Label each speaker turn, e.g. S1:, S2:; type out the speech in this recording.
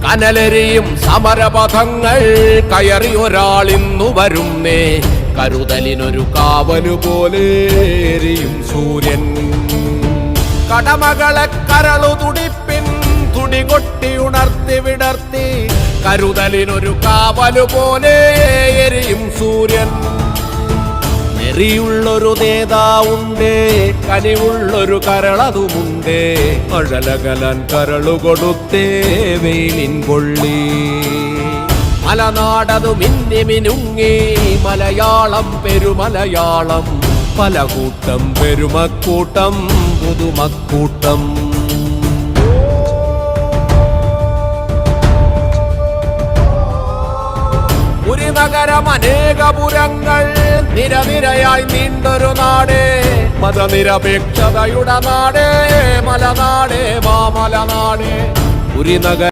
S1: കനലെരിയും സമരപഥങ്ങൾ കയറി ഒരാളിന്നു വരുന്നേ. കരുതലിനൊരു കാവലു പോലെ എരിയും സൂര്യൻ. കടമകളെ കരളു തുടിപ്പിൻ തുടികൊട്ടി ഉണർത്തി വിടർത്തി. കരുതലിനൊരു കാവലു പോലെ എരിയും സൂര്യൻ. നെറിയുള്ളൊരു നേതാവുണ്ട്, കനിവുള്ളൊരു കരളതുമുണ്ട്. അഴലകലാൻ കരളു കൊടുത്തേ വെയിലിൻ കൊള്ളി. മലനാടതു മിന്നി മിനുങ്ങി മലയാളം പെരുമലയാളം. പല കൂട്ടം പെരുമക്കൂട്ടം പുതുമക്കൂട്ടം. ഒരു നഗരം അനേകപുരങ്ങൾ നിരനിരയായി നീണ്ടൊരു നാട്. മതനിരപേക്ഷതയുടെ നാട്, മലനാട് മാമലനാട്. ഒരു നഗരം